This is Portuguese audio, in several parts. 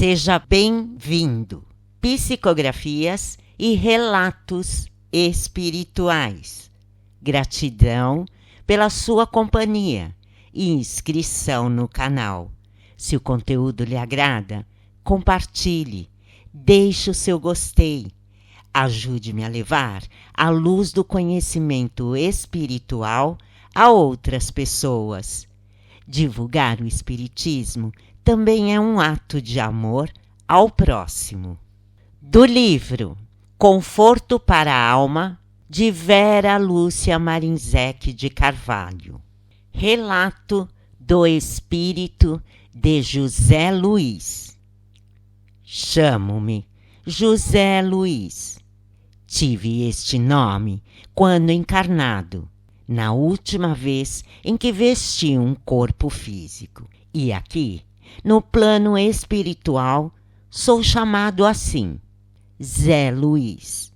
Seja bem-vindo. Psicografias e relatos espirituais. Gratidão pela sua companhia e inscrição no canal. Se o conteúdo lhe agrada, compartilhe, deixe o seu gostei. Ajude-me a levar a luz do conhecimento espiritual a outras pessoas. Divulgar o espiritismo também é um ato de amor ao próximo. Do livro Conforto para a Alma, de Vera Lúcia Marinzec de Carvalho. Relato do Espírito de José Luiz. Chamo-me José Luiz. Tive este nome quando encarnado, na última vez em que vesti um corpo físico. E aqui, no plano espiritual, sou chamado assim, Zé Luiz.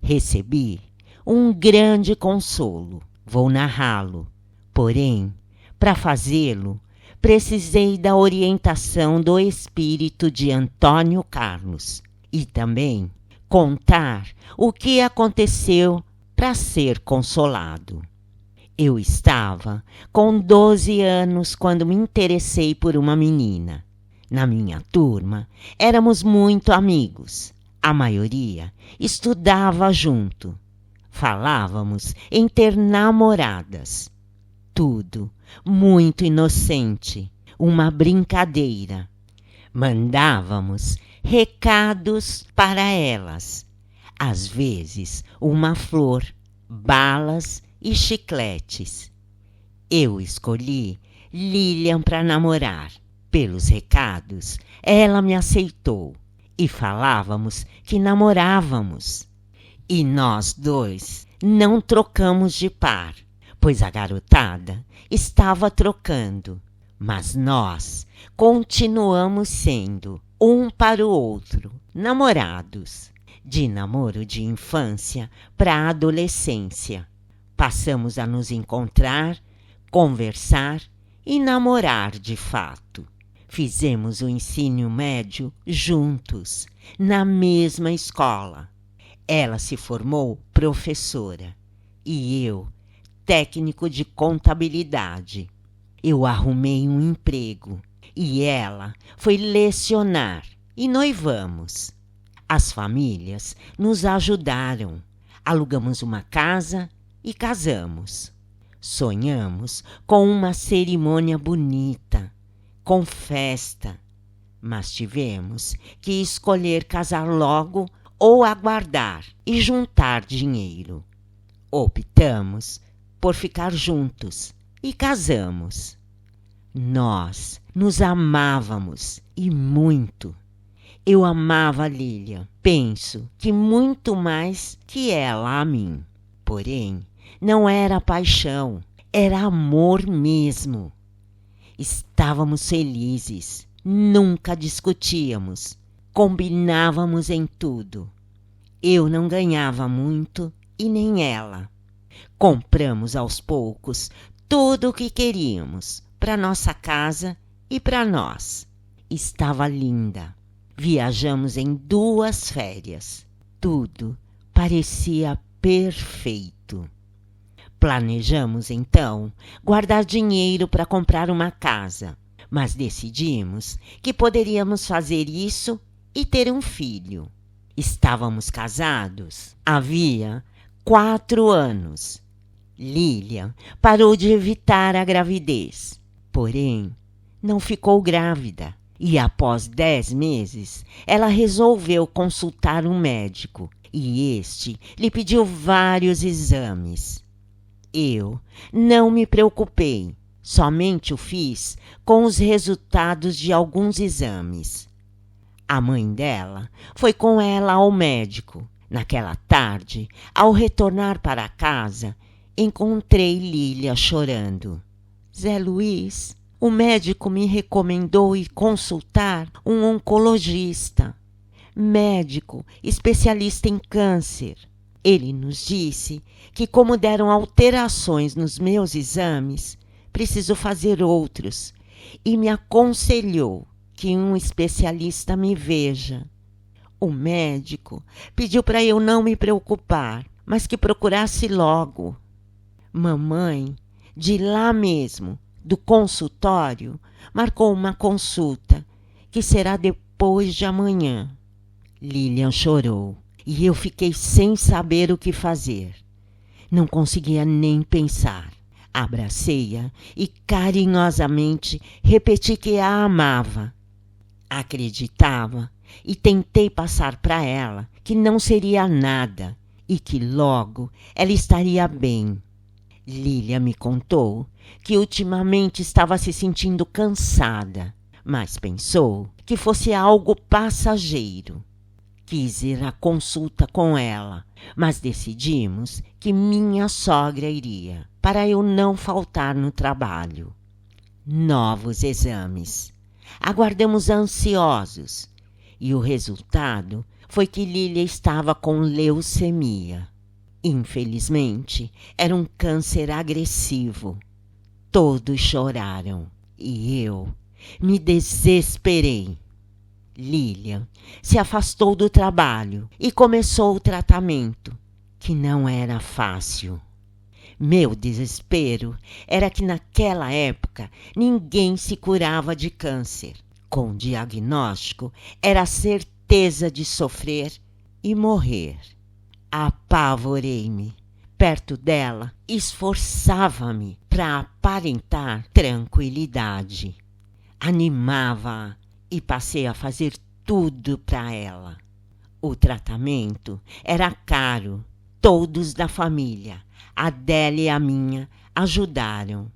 Recebi um grande consolo, vou narrá-lo. Porém, para fazê-lo, precisei da orientação do espírito de Antônio Carlos e também contar o que aconteceu para ser consolado. Eu estava com 12 anos quando me interessei por uma menina. Na minha turma, éramos muito amigos. A maioria estudava junto. Falávamos em ter namoradas. Tudo muito inocente, uma brincadeira. Mandávamos recados para elas. Às vezes, uma flor, balas e chicletes. Eu escolhi Lilian para namorar. Pelos recados, ela me aceitou e falávamos que namorávamos. E nós dois não trocamos de par, pois a garotada estava trocando, mas nós continuamos sendo um para o outro namorados, de namoro de infância para a adolescência. Passamos a nos encontrar, conversar e namorar de fato. Fizemos o ensino médio juntos, na mesma escola. Ela se formou professora e eu, técnico de contabilidade. Eu arrumei um emprego e ela foi lecionar e noivamos. As famílias nos ajudaram, alugamos uma casa e casamos. Sonhamos com uma cerimônia bonita, com festa, mas tivemos que escolher casar logo ou aguardar e juntar dinheiro. Optamos por ficar juntos e casamos. Nós nos amávamos e muito. Eu amava a Lilian, penso que muito mais que ela a mim. Porém, não era paixão, era amor mesmo. Estávamos felizes, nunca discutíamos, combinávamos em tudo. Eu não ganhava muito e nem ela. Compramos aos poucos tudo o que queríamos para nossa casa e para nós. Estava linda. Viajamos em 2 férias. Tudo parecia perfeito. Planejamos, então, guardar dinheiro para comprar uma casa, mas decidimos que poderíamos fazer isso e ter um filho. Estávamos casados havia 4 anos. Lilian parou de evitar a gravidez, porém, não ficou grávida. E após 10 meses, ela resolveu consultar um médico e este lhe pediu vários exames. Eu não me preocupei, somente o fiz com os resultados de alguns exames. A mãe dela foi com ela ao médico. Naquela tarde, ao retornar para casa, encontrei Lília chorando. Zé Luiz, o médico me recomendou ir consultar um oncologista, médico especialista em câncer. Ele nos disse que, como deram alterações nos meus exames, preciso fazer outros e me aconselhou que um especialista me veja. O médico pediu para eu não me preocupar, mas que procurasse logo. Mamãe, de lá mesmo, do consultório, marcou uma consulta, que será depois de amanhã. Lilian chorou e eu fiquei sem saber o que fazer. Não conseguia nem pensar. Abracei-a e carinhosamente repeti que a amava. Acreditava e tentei passar para ela que não seria nada e que logo ela estaria bem. Lília me contou que ultimamente estava se sentindo cansada, mas pensou que fosse algo passageiro. Quis ir à consulta com ela, mas decidimos que minha sogra iria, para eu não faltar no trabalho. Novos exames. Aguardamos ansiosos, e o resultado foi que Lília estava com leucemia. Infelizmente, era um câncer agressivo. Todos choraram e eu me desesperei. Lilian se afastou do trabalho e começou o tratamento, que não era fácil. Meu desespero era que naquela época ninguém se curava de câncer. Com o diagnóstico, era a certeza de sofrer e morrer. Apavorei-me. Perto dela, esforçava-me para aparentar tranquilidade. Animava-a e passei a fazer tudo para ela. O tratamento era caro. Todos da família, a dela e a minha, ajudaram.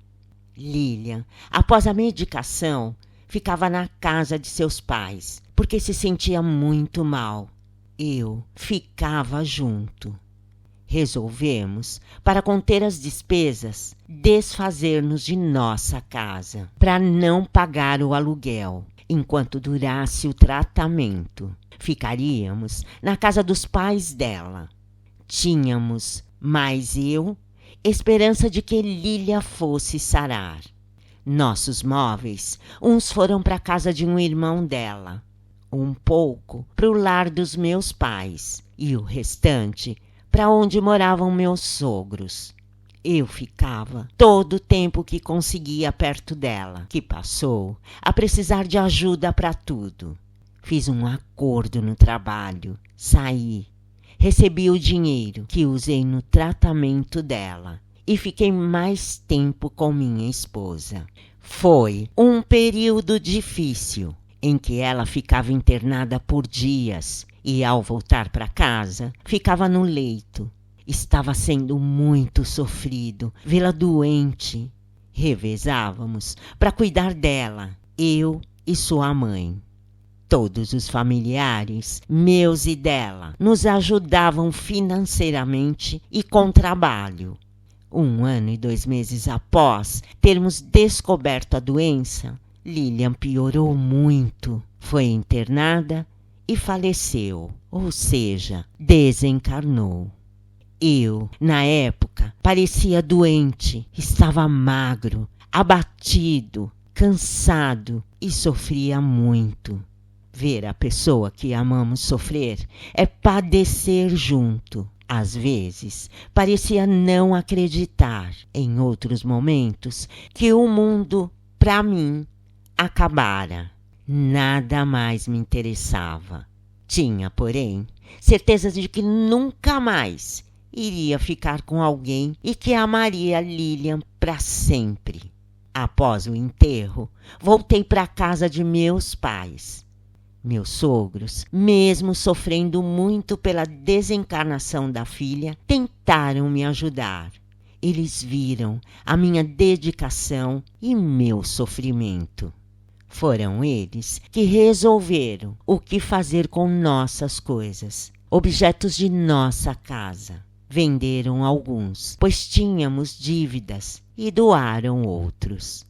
Lilian, após a medicação, ficava na casa de seus pais, porque se sentia muito mal. Eu ficava junto. Resolvemos, para conter as despesas, desfazer-nos de nossa casa, para não pagar o aluguel, enquanto durasse o tratamento. Ficaríamos na casa dos pais dela. Tínhamos, mais eu, esperança de que Lília fosse sarar. Nossos móveis, uns foram para a casa de um irmão dela, um pouco para o lar dos meus pais e o restante para onde moravam meus sogros. Eu ficava todo o tempo que conseguia perto dela, que passou a precisar de ajuda para tudo. Fiz um acordo no trabalho, saí, recebi o dinheiro que usei no tratamento dela e fiquei mais tempo com minha esposa. Foi um período difícil, em que ela ficava internada por dias e, ao voltar para casa, ficava no leito. Estava sendo muito sofrido vê-la doente. Revezávamos para cuidar dela, eu e sua mãe. Todos os familiares, meus e dela, nos ajudavam financeiramente e com trabalho. 1 ano e 2 meses após termos descoberto a doença, Lilian piorou muito. Foi internada e faleceu, ou seja, desencarnou. Eu, na época, parecia doente, estava magro, abatido, cansado e sofria muito. Ver a pessoa que amamos sofrer é padecer junto. Às vezes, parecia não acreditar, em outros momentos, que o mundo, para mim, acabara. Nada mais me interessava. Tinha, porém, certeza de que nunca mais iria ficar com alguém e que amaria Lilian para sempre. Após o enterro, voltei para a casa de meus pais. Meus sogros, mesmo sofrendo muito pela desencarnação da filha, tentaram me ajudar. Eles viram a minha dedicação e meu sofrimento. Foram eles que resolveram o que fazer com nossas coisas, objetos de nossa casa. Venderam alguns, pois tínhamos dívidas, e doaram outros.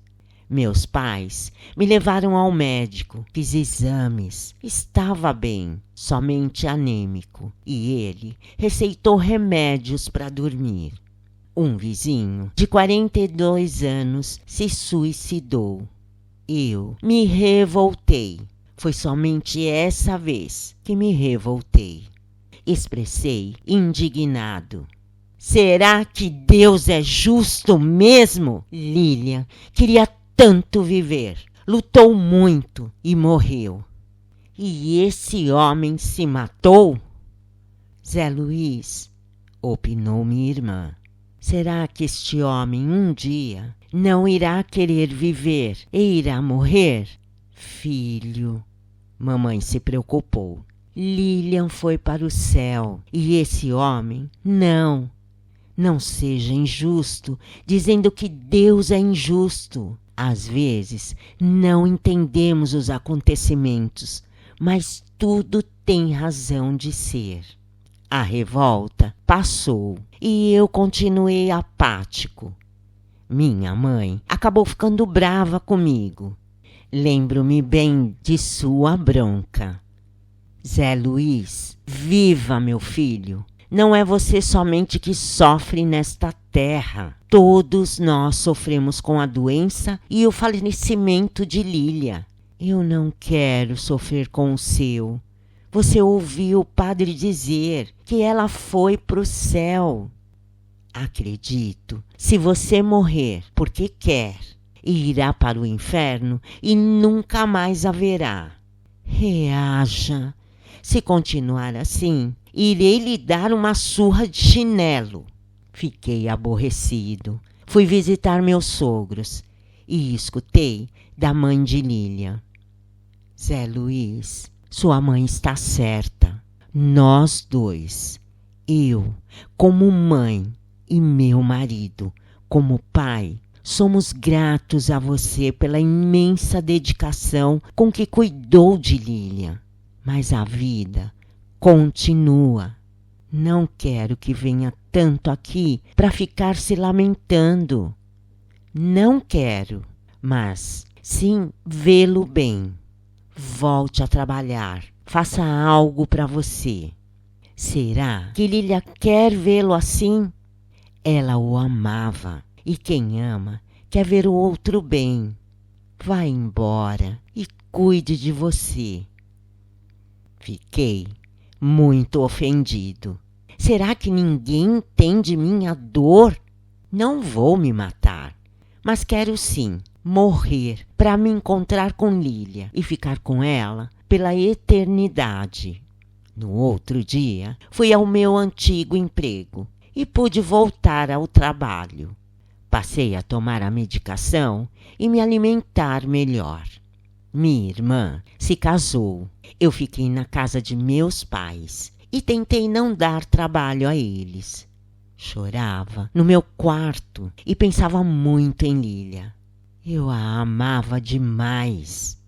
Meus pais me levaram ao médico, fiz exames, estava bem, somente anêmico, e ele receitou remédios para dormir. Um vizinho de 42 anos se suicidou. Eu me revoltei. Foi somente essa vez que me revoltei. Expressei indignado. Será que Deus é justo mesmo? Lilian queria tanto viver. Lutou muito e morreu. E esse homem se matou? Zé Luiz, opinou minha irmã. Será que este homem um dia não irá querer viver e irá morrer? Filho, mamãe se preocupou. Lilian foi para o céu e esse homem não. Não seja injusto, dizendo que Deus é injusto. Às vezes não entendemos os acontecimentos, mas tudo tem razão de ser. A revolta passou e eu continuei apático. Minha mãe acabou ficando brava comigo. Lembro-me bem de sua bronca. Zé Luiz, viva, meu filho! Não é você somente que sofre nesta terra. Todos nós sofremos com a doença e o falecimento de Lília. Eu não quero sofrer com o seu. Você ouviu o padre dizer que ela foi para o céu. Acredito, se você morrer porque quer, irá para o inferno e nunca mais haverá. Reaja. Se continuar assim, irei lhe dar uma surra de chinelo. Fiquei aborrecido. Fui visitar meus sogros e escutei da mãe de Lília. Zé Luiz, sua mãe está certa. Nós dois, eu como mãe e meu marido como pai, somos gratos a você pela imensa dedicação com que cuidou de Lília. Mas a vida continua. Não quero que venha tanto aqui para ficar se lamentando. Não quero, mas sim vê-lo bem. Volte a trabalhar. Faça algo para você. Será que Lília quer vê-lo assim? Ela o amava e quem ama quer ver o outro bem. Vá embora e cuide de você. Fiquei muito ofendido. Será que ninguém entende minha dor? Não vou me matar, mas quero sim morrer para me encontrar com Lília e ficar com ela pela eternidade. No outro dia, fui ao meu antigo emprego e pude voltar ao trabalho. Passei a tomar a medicação e me alimentar melhor. Minha irmã se casou. Eu fiquei na casa de meus pais e tentei não dar trabalho a eles. Chorava no meu quarto e pensava muito em Lília. Eu a amava demais.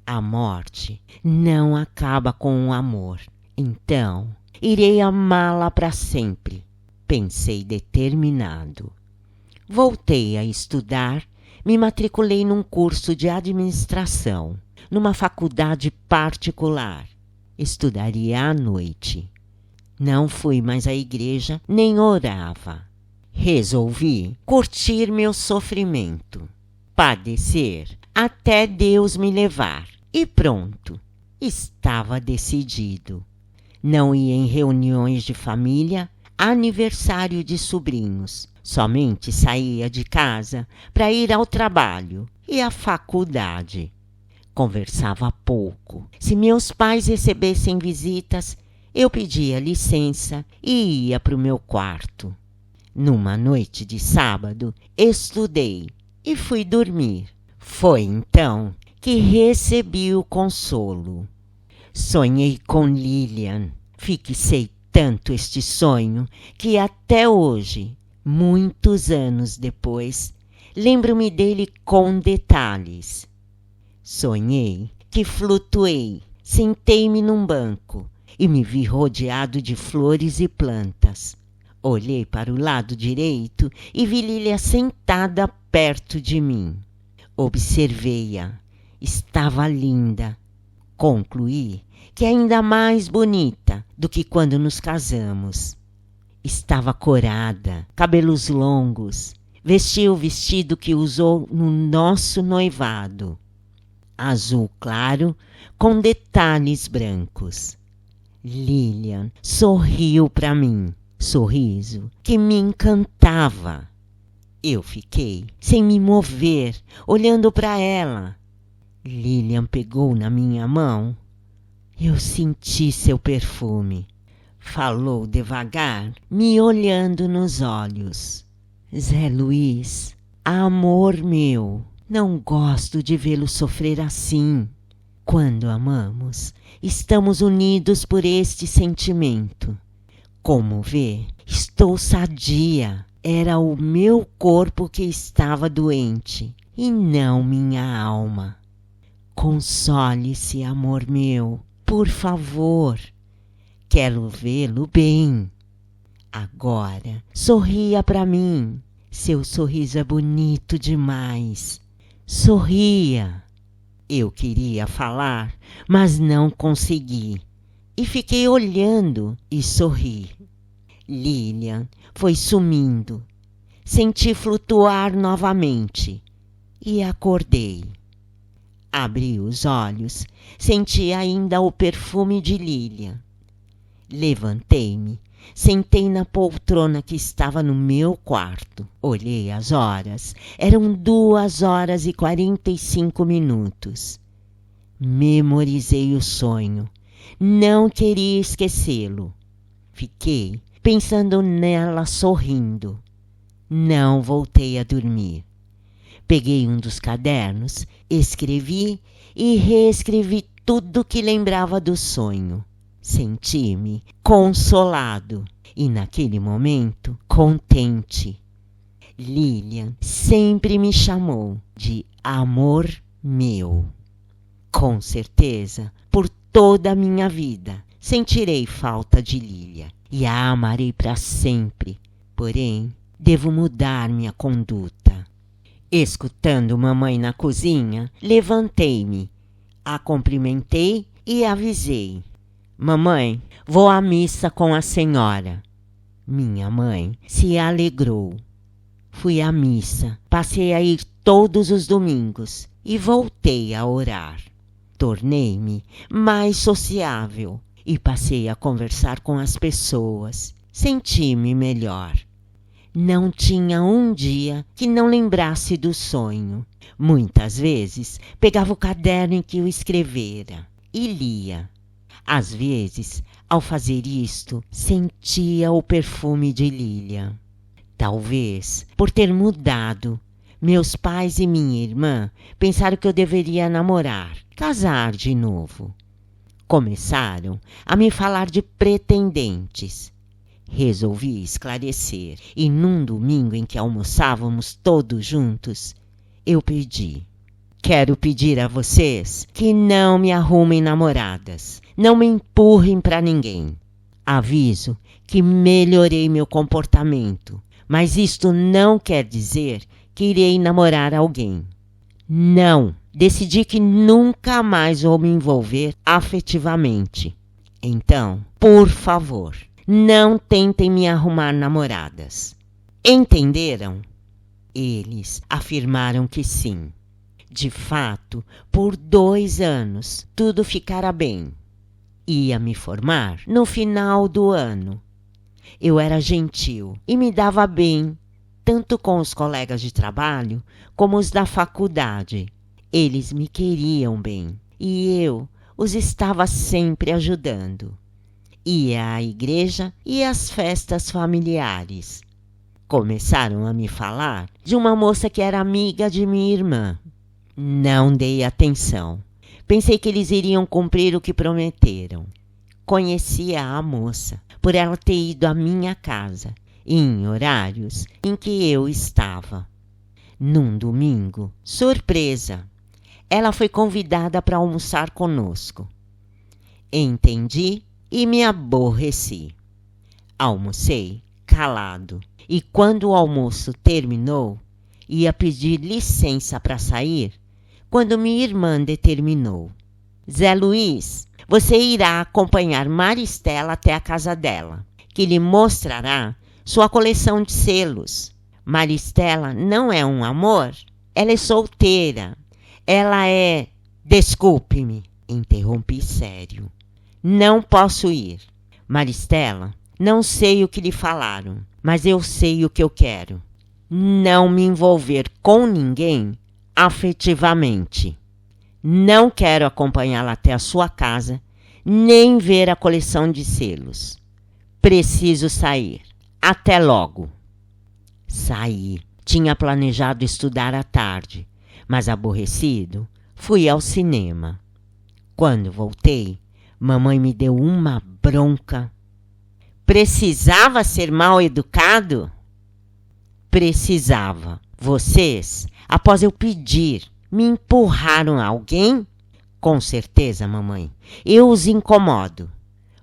A morte não acaba com o amor. Então, irei amá-la para sempre, pensei determinado. Voltei a estudar. Me matriculei num curso de administração, numa faculdade particular. Estudaria à noite. Não fui mais à igreja, nem orava. Resolvi curtir meu sofrimento, padecer até Deus me levar. E pronto, estava decidido. Não ia em reuniões de família, aniversário de sobrinhos. Somente saía de casa para ir ao trabalho e à faculdade. Conversava pouco. Se meus pais recebessem visitas, eu pedia licença e ia para o meu quarto. Numa noite de sábado, estudei e fui dormir. Foi então que recebi o consolo. Sonhei com Lilian. Fixei tanto este sonho que até hoje, muitos anos depois, lembro-me dele com detalhes. Sonhei que flutuei, sentei-me num banco e me vi rodeado de flores e plantas. Olhei para o lado direito e vi Lília sentada perto de mim. Observei-a. Estava linda. Concluí que ainda mais bonita do que quando nos casamos. Estava corada, cabelos longos, vestia o vestido que usou no nosso noivado. azul claro com detalhes brancos. Lilian sorriu para mim, sorriso que me encantava. Eu fiquei sem me mover, olhando para ela. Lilian pegou na minha mão. Eu senti seu perfume. Falou devagar, me olhando nos olhos. Zé Luiz, amor meu, não gosto de vê-lo sofrer assim. Quando amamos, estamos unidos por este sentimento. Como vê, estou sadia. Era o meu corpo que estava doente, e não minha alma. Console-se, amor meu, por favor. Quero vê-lo bem. Agora, sorria para mim. Seu sorriso é bonito demais. Sorria. Eu queria falar, mas não consegui. E fiquei olhando e sorri. Lilian foi sumindo. Senti flutuar novamente e acordei. Abri os olhos, senti ainda o perfume de Lilian. Levantei-me, sentei na poltrona que estava no meu quarto. Olhei as horas, eram 2h45. Memorizei o sonho, não queria esquecê-lo. Fiquei pensando nela sorrindo. Não voltei a dormir. Peguei um dos cadernos, escrevi e reescrevi tudo que lembrava do sonho. Senti-me consolado e, naquele momento, contente. Lilian sempre me chamou de amor meu. Com certeza, por toda a minha vida, sentirei falta de Lilian e a amarei para sempre. Porém, devo mudar minha conduta. Escutando mamãe na cozinha, levantei-me, a cumprimentei e avisei. Mamãe, vou à missa com a senhora. Minha mãe se alegrou. Fui à missa, passei a ir todos os domingos e voltei a orar. Tornei-me mais sociável e passei a conversar com as pessoas. Senti-me melhor. Não tinha um dia que não lembrasse do sonho. Muitas vezes pegava o caderno em que eu escrevera e lia. Às vezes, ao fazer isto, sentia o perfume de Lilian. Talvez, por ter mudado, meus pais e minha irmã pensaram que eu deveria namorar, casar de novo. Começaram a me falar de pretendentes. Resolvi esclarecer e num domingo em que almoçávamos todos juntos, eu pedi. Quero pedir a vocês que não me arrumem namoradas, não me empurrem para ninguém. Aviso que melhorei meu comportamento, mas isto não quer dizer que irei namorar alguém. Não, decidi que nunca mais vou me envolver afetivamente. Então, por favor, não tentem me arrumar namoradas. Entenderam? Eles afirmaram que sim. De fato, por 2 anos, tudo ficara bem. Ia me formar no final do ano. Eu era gentil e me dava bem, tanto com os colegas de trabalho como os da faculdade. Eles me queriam bem e eu os estava sempre ajudando. Ia à igreja e às festas familiares. Começaram a me falar de uma moça que era amiga de minha irmã. Não dei atenção. Pensei que eles iriam cumprir o que prometeram. Conhecia a moça por ela ter ido à minha casa em horários em que eu estava. Num domingo, surpresa, ela foi convidada para almoçar conosco. Entendi e me aborreci. Almocei calado e quando o almoço terminou, ia pedir licença para sair quando minha irmã determinou. Zé Luiz, você irá acompanhar Maristela até a casa dela, que lhe mostrará sua coleção de selos. Maristela não é um amor? Ela é solteira. Ela é... Desculpe-me, interrompi sério. Não posso ir. Maristela, não sei o que lhe falaram, mas eu sei o que eu quero. Não me envolver com ninguém afetivamente. Não quero acompanhá-la até a sua casa, nem ver a coleção de selos. Preciso sair. Até logo. Saí. Tinha planejado estudar à tarde, mas aborrecido, fui ao cinema. Quando voltei, mamãe me deu uma bronca. Precisava ser mal educado? Precisava. Vocês, após eu pedir, me empurraram a alguém? Com certeza, mamãe. Eu os incomodo.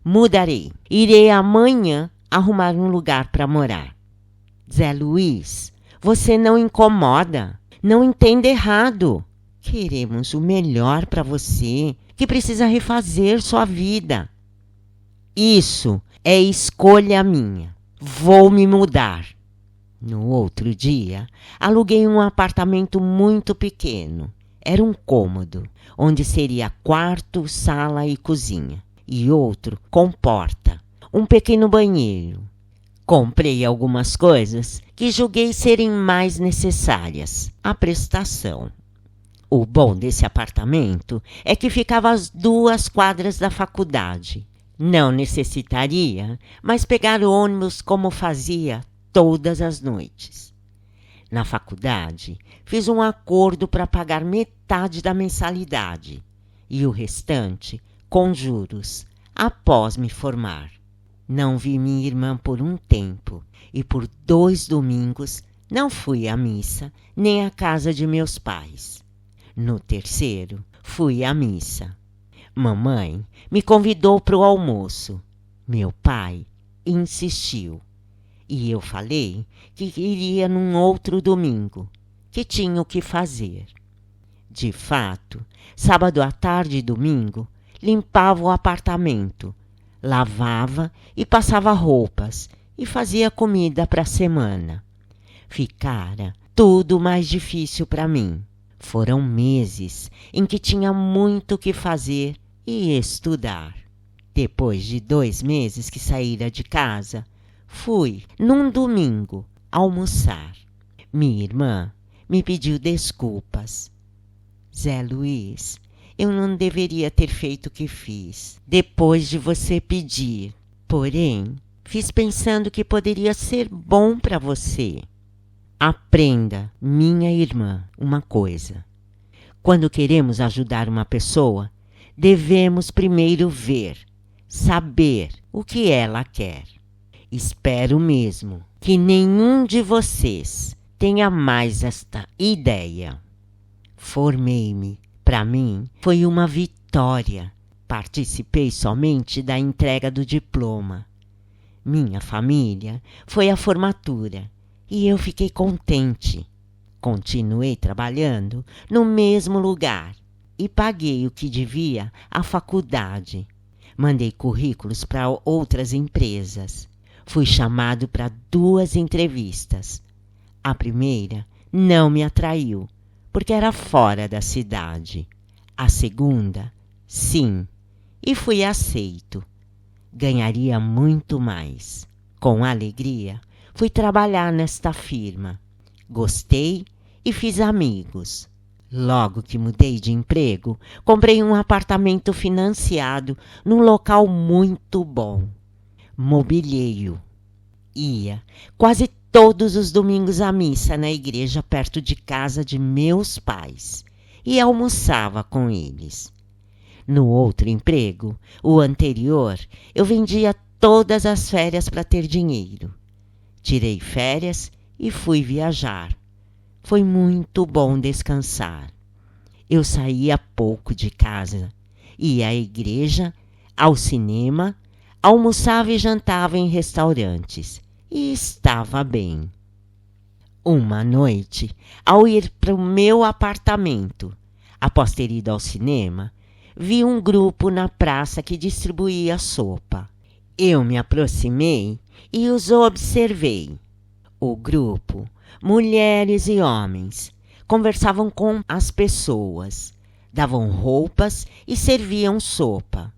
Mudarei. Irei amanhã arrumar um lugar para morar. Zé Luiz, você não incomoda. Não entenda errado. Queremos o melhor para você, que precisa refazer sua vida. Isso é escolha minha. Vou me mudar. No outro dia, aluguei um apartamento muito pequeno. Era um cômodo, onde seria quarto, sala e cozinha, e outro com porta, um pequeno banheiro. Comprei algumas coisas que julguei serem mais necessárias, a prestação. O bom desse apartamento é que ficava às 2 quadras da faculdade. Não necessitaria mais pegar ônibus como fazia todas as noites. Na faculdade, fiz um acordo para pagar metade da mensalidade e o restante com juros após me formar. Não vi minha irmã por um tempo e por 2 domingos não fui à missa nem à casa de meus pais. No terceiro, fui à missa. Mamãe me convidou para o almoço. Meu pai insistiu. E eu falei que iria num outro domingo, que tinha o que fazer. De fato, sábado à tarde e domingo, limpava o apartamento, lavava e passava roupas e fazia comida para a semana. Ficara tudo mais difícil para mim. Foram meses em que tinha muito o que fazer e estudar. Depois de 2 meses que saíra de casa, fui, num domingo, almoçar. Minha irmã me pediu desculpas. Zé Luiz, eu não deveria ter feito o que fiz, depois de você pedir. Porém, fiz pensando que poderia ser bom para você. Aprenda, minha irmã, uma coisa. Quando queremos ajudar uma pessoa, devemos primeiro ver, saber o que ela quer. Espero mesmo que nenhum de vocês tenha mais esta ideia. Formei-me. Para mim, foi uma vitória. Participei somente da entrega do diploma. Minha família foi à formatura e eu fiquei contente. Continuei trabalhando no mesmo lugar e paguei o que devia à faculdade. Mandei currículos para outras empresas. Fui chamado para 2 entrevistas. A primeira não me atraiu, porque era fora da cidade. A segunda, sim, e fui aceito. Ganharia muito mais. Com alegria, fui trabalhar nesta firma. Gostei e fiz amigos. Logo que mudei de emprego, comprei um apartamento financiado num local muito bom. Mobiliei-o. Ia quase todos os domingos à missa na igreja perto de casa de meus pais e almoçava com eles. No outro emprego, o anterior, eu vendia todas as férias para ter dinheiro. Tirei férias e fui viajar. Foi muito bom descansar. Eu saía pouco de casa, ia à igreja, ao cinema, almoçava e jantava em restaurantes e estava bem. Uma noite, ao ir para o meu apartamento, após ter ido ao cinema, vi um grupo na praça que distribuía sopa. Eu me aproximei e os observei. O grupo, mulheres e homens, conversavam com as pessoas, davam roupas e serviam sopa.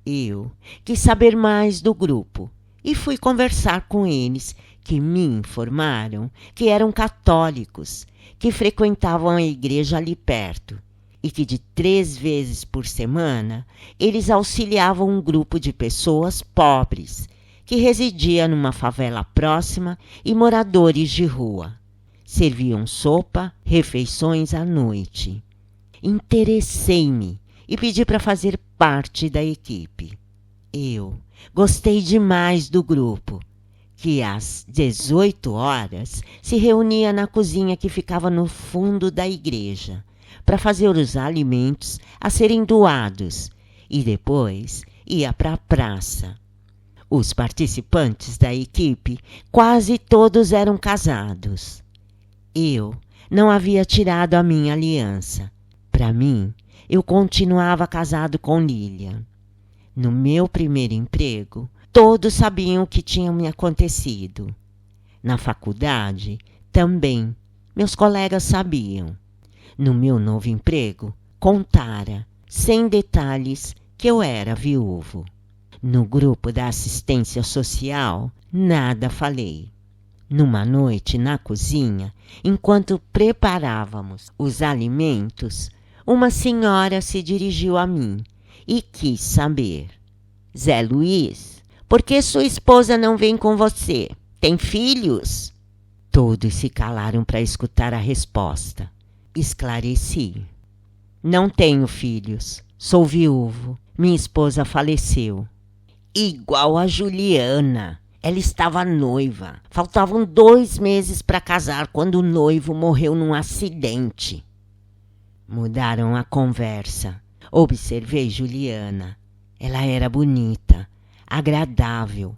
Eu quis saber mais do grupo e fui conversar com eles, que me informaram que eram católicos, que frequentavam a igreja ali perto e que de 3 vezes por semana eles auxiliavam um grupo de pessoas pobres que residia numa favela próxima e moradores de rua. Serviam sopa, refeições à noite. Interessei-me e pedi para fazer parte da equipe. Eu gostei demais do grupo, que às 18 horas se reunia na cozinha que ficava no fundo da igreja para fazer os alimentos a serem doados e depois ia para a praça. Os participantes da equipe quase todos eram casados. Eu não havia tirado a minha aliança. Para mim, eu continuava casado com Lilian. No meu primeiro emprego, todos sabiam o que tinha me acontecido. Na faculdade, também, meus colegas sabiam. No meu novo emprego, contara, sem detalhes, que eu era viúvo. No grupo da assistência social, nada falei. Numa noite na cozinha, enquanto preparávamos os alimentos, uma senhora se dirigiu a mim e quis saber: Zé Luiz, por que sua esposa não vem com você? Tem filhos? Todos se calaram para escutar a resposta. Esclareci: não tenho filhos, sou viúvo, minha esposa faleceu. Igual a Juliana. Ela estava noiva. Faltavam 2 meses para casar quando o noivo morreu num acidente. Mudaram a conversa. Observei Juliana. Ela era bonita, agradável,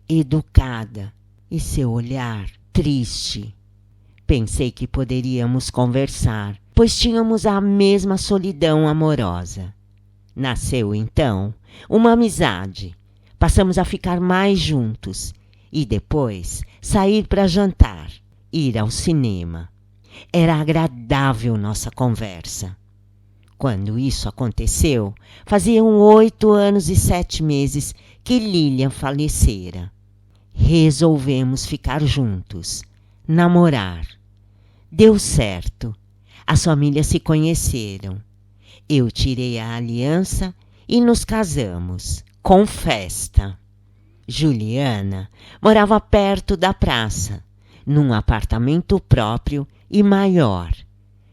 educada e seu olhar triste. Pensei que poderíamos conversar, pois tínhamos a mesma solidão amorosa. Nasceu, então, uma amizade. Passamos a ficar mais juntos e depois sair para jantar, ir ao cinema. Era agradável nossa conversa. Quando isso aconteceu, faziam 8 anos e 7 meses que Lilian falecera. Resolvemos ficar juntos, namorar. Deu certo. As famílias se conheceram. Eu tirei a aliança e nos casamos. Com festa. Juliana morava perto da praça, num apartamento próprio e maior.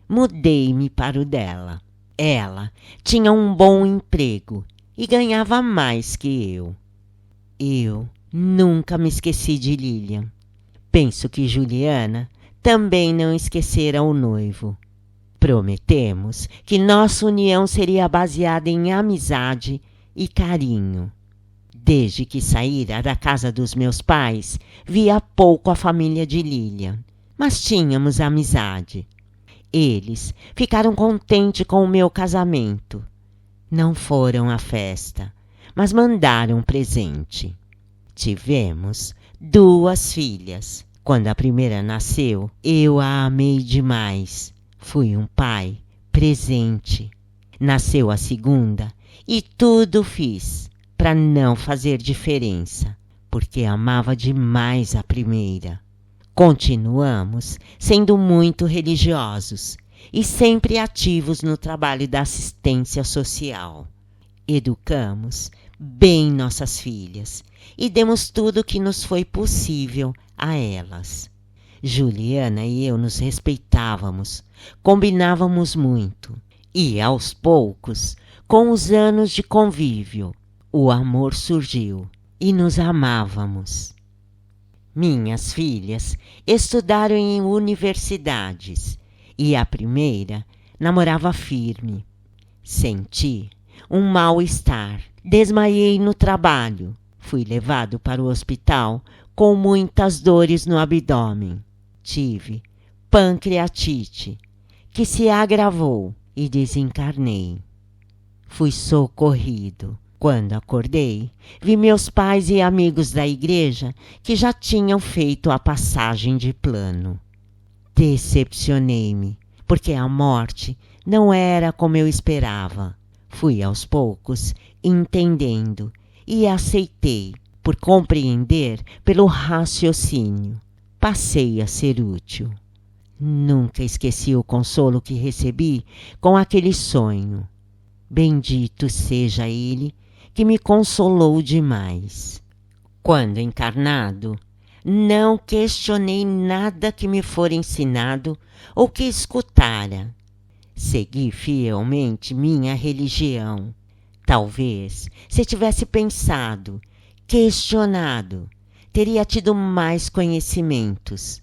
Mudei-me para o dela. Ela tinha um bom emprego e ganhava mais que eu. Eu nunca me esqueci de Lilian. Penso que Juliana também não esquecera o noivo. Prometemos que nossa união seria baseada em amizade e carinho. Desde que saíra da casa dos meus pais, via pouco a família de Lilian, mas tínhamos amizade. Eles ficaram contentes com o meu casamento. Não foram à festa, mas mandaram presente. Tivemos 2 filhas. Quando a primeira nasceu, eu a amei demais. Fui um pai presente. Nasceu a segunda e tudo fiz para não fazer diferença, porque amava demais a primeira. Continuamos sendo muito religiosos e sempre ativos no trabalho da assistência social. Educamos bem nossas filhas e demos tudo o que nos foi possível a elas. Juliana e eu nos respeitávamos, combinávamos muito e, aos poucos, com os anos de convívio, o amor surgiu e nos amávamos. Minhas filhas estudaram em universidades e a primeira namorava firme. Senti um mal-estar, desmaiei no trabalho, fui levado para o hospital com muitas dores no abdômen. Tive pancreatite, que se agravou e desencarnei. Fui socorrido. Quando acordei, vi meus pais e amigos da igreja que já tinham feito a passagem de plano. Decepcionei-me, porque a morte não era como eu esperava. Fui aos poucos entendendo e aceitei, por compreender pelo raciocínio. Passei a ser útil. Nunca esqueci o consolo que recebi com aquele sonho. Bendito seja Ele que me consolou demais. Quando encarnado, não questionei nada que me fora ensinado ou que escutara. Segui fielmente minha religião. Talvez, se tivesse pensado, questionado, teria tido mais conhecimentos.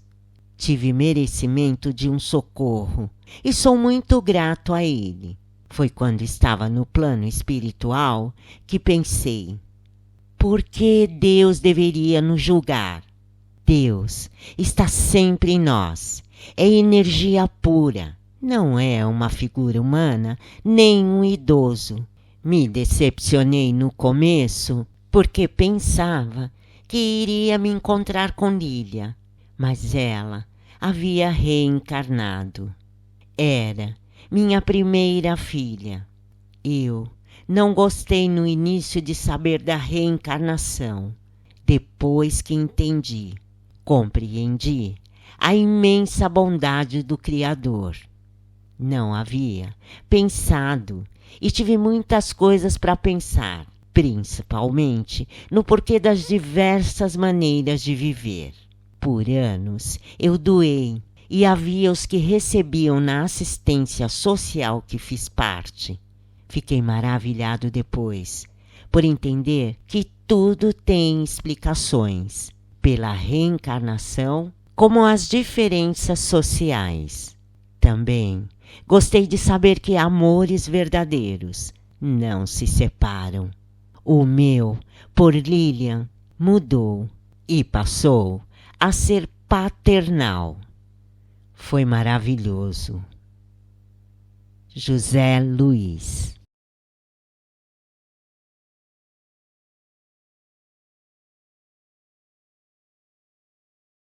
Tive merecimento de um socorro e sou muito grato a ele. Foi quando estava no plano espiritual que pensei: por que Deus deveria nos julgar? Deus está sempre em nós. É energia pura. Não é uma figura humana, nem um idoso. Me decepcionei no começo porque pensava que iria me encontrar com Lília, mas ela havia reencarnado. Era minha primeira filha. Eu não gostei no início de saber da reencarnação. Depois que entendi, compreendi a imensa bondade do Criador. Não havia pensado e tive muitas coisas para pensar, principalmente no porquê das diversas maneiras de viver. Por anos eu doei e havia os que recebiam na assistência social que fiz parte. Fiquei maravilhado depois, por entender que tudo tem explicações, pela reencarnação, como as diferenças sociais. Também gostei de saber que amores verdadeiros não se separam. O meu, por Lilian, mudou e passou a ser paternal. Foi maravilhoso. José Luiz.